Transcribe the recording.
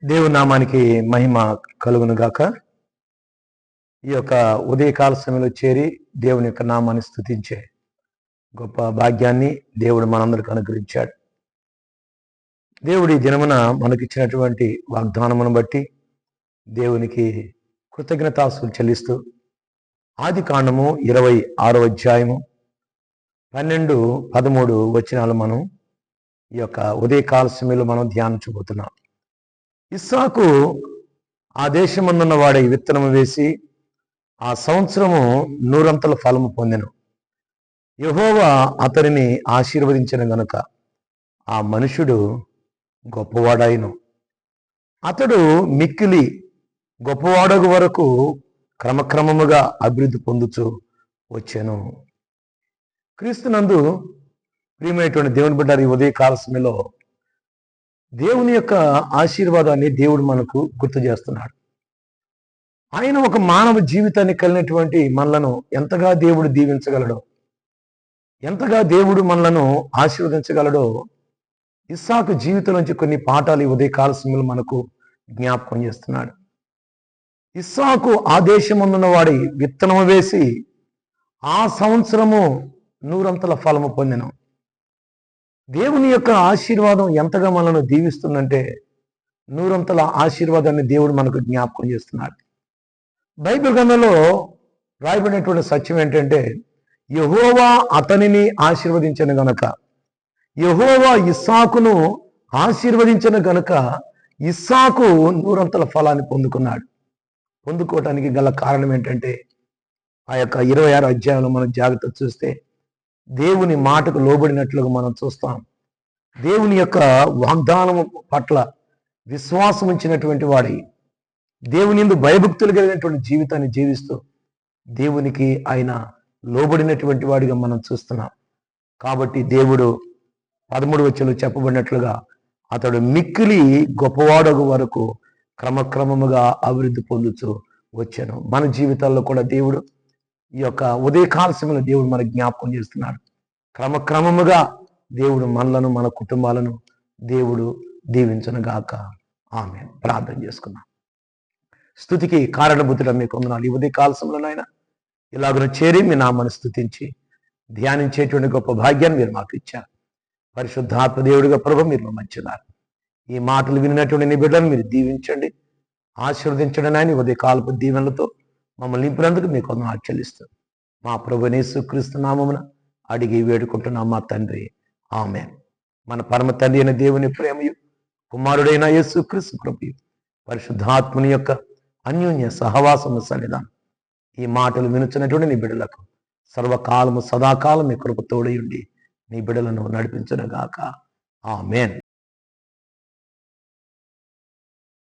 దేవుని నామానికి మహిమ కలుగును గాక. ఈ యొక్క ఉదయకాల సమయంలో చేరి దేవుని యొక్క నామాన్ని స్తుతించే గొప్ప భాగ్యాన్ని దేవుడు మనందరికి అనుగ్రహించాడు. దేవుడి దినమున మనకిచ్చినటువంటి వాగ్దానమును బట్టి దేవునికి కృతజ్ఞతాస్తులు చెల్లిస్తూ ఆది కాండము 26వ అధ్యాయము 12, 13 వచనాలు మనం ఈ యొక్క ఉదయకాల సమయంలో మనం ధ్యానించబోతున్నాం. ఇస్సాకు ఆ దేశమందున్న వాడి విత్తనము వేసి ఆ సంవత్సరము 100 ఫలము పొందెను. యెహోవా అతనిని ఆశీర్వదించిన గనుక ఆ మనుషుడు గొప్పవాడాయను. అతడు మిక్కిలి గొప్పవాడగు వరకు క్రమక్రమముగా అభివృద్ధి పొందుచూ వచ్చాను. క్రీస్తునందు ప్రియమైనటువంటి దేవుని బిడ్డ, ఈ ఉదయకాల సమయంలో దేవుని యొక్క ఆశీర్వాదాన్ని దేవుడు మనకు గుర్తు చేస్తున్నాడు. ఆయన ఒక మానవ జీవితాన్ని కలిగినటువంటి మనలను ఎంతగా దేవుడు దీవించగలడో, ఎంతగా దేవుడు మనలను ఆశీర్వదించగలడో ఇస్సాకు జీవితం నుంచి కొన్ని పాఠాలు ఈ ఉదయకాల సమయంలో మనకు జ్ఞాపకం చేస్తున్నాడు. ఇస్సాకు ఆ దేశమందున్న వాడి విత్తనము వేసి ఆ సంవత్సరము 100 ఫలము పొందెను. దేవుని యొక్క ఆశీర్వాదం ఎంతగా మనల్ని దీవిస్తుందంటే 100 ఆశీర్వాదాన్ని దేవుడు మనకు జ్ఞాపకం చేస్తున్నాడు. బైబిల్ గ్రంథంలో రాయబడినటువంటి సత్యం ఏంటంటే, యెహోవా అతనిని ఆశీర్వదించిన గనుక, యెహోవా ఇస్సాకును ఆశీర్వదించిన గనుక ఇస్సాకు 100 ఫలాన్ని పొందుకున్నాడు. పొందుకోవటానికి గల కారణం ఏంటంటే, ఆ యొక్క 26వ అధ్యాయంలో మనం జాగ్రత్త చూస్తే దేవుని మాటకు లోబడినట్లుగా మనం చూస్తాం. దేవుని యొక్క వాగ్దానము పట్ల విశ్వాసం ఉంచినటువంటి వాడి, దేవుని యందు భయభక్తులు కలిగినటువంటి జీవితాన్ని జీవిస్తూ దేవునికి ఆయన లోబడినటువంటి వాడిగా మనం చూస్తున్నాం. కాబట్టి దేవుడు 13వ వచనంలో చెప్పబడినట్లుగా అతడు మిక్కిలి గొప్పవాడగు వరకు క్రమక్రమముగా అభివృద్ధి పొందుతూ వచ్చాను. మన జీవితాల్లో కూడా దేవుడు ఈ యొక్క ఉదయకాల సమయంలో దేవుడు మనకు జ్ఞాపకం చేస్తున్నాడు. క్రమక్రమముగా దేవుడు మనలను, మన కుటుంబాలను దేవుడు దీవించునుగాక. ఆమేన్. ప్రార్థన చేసుకున్నాం. స్తుతికి కారణభూతుడ మీకు వందనాలు. ఈ ఉదయకాల సమయంలో ఆయన ఇలాగను చేరి మీ నామాన్ని స్తుతించి ధ్యానించేటువంటి గొప్ప భాగ్యాన్ని మీరు మాకు ఇచ్చారు. పరిశుద్ధాత్మ దేవుడిగా ప్రభు మీరు మంచినారు. ఈ మాటలు వినినటువంటి నీ బిడ్డలను మీరు దీవించండి, ఆశీర్వదించండి. నాయన ఉదయకాలపు దీవెనలతో మమ్మల్ని నింపినందుకు మీకు వందనాలు చెల్లిస్తూ మా ప్రభువైన యేసుక్రీస్తు నామమున అడిగి వేడుకుంటున్నాం మా తండ్రి. ఆమేన్. మన పరమ తండ్రి అయిన దేవుని ప్రేమయు, కుమారుడైన యేసుక్రీస్తు కృపయు, పరిశుద్ధాత్మని యొక్క అన్యోన్య సహవాసము సన్నిధానం ఈ మాటలు వినుచున్నటువంటి నీ బిడ్డలకు సర్వకాలము సదాకాలం మీ కృప తోడయుండి నీ బిడ్డలను నడిపించునుగాక. ఆమేన్.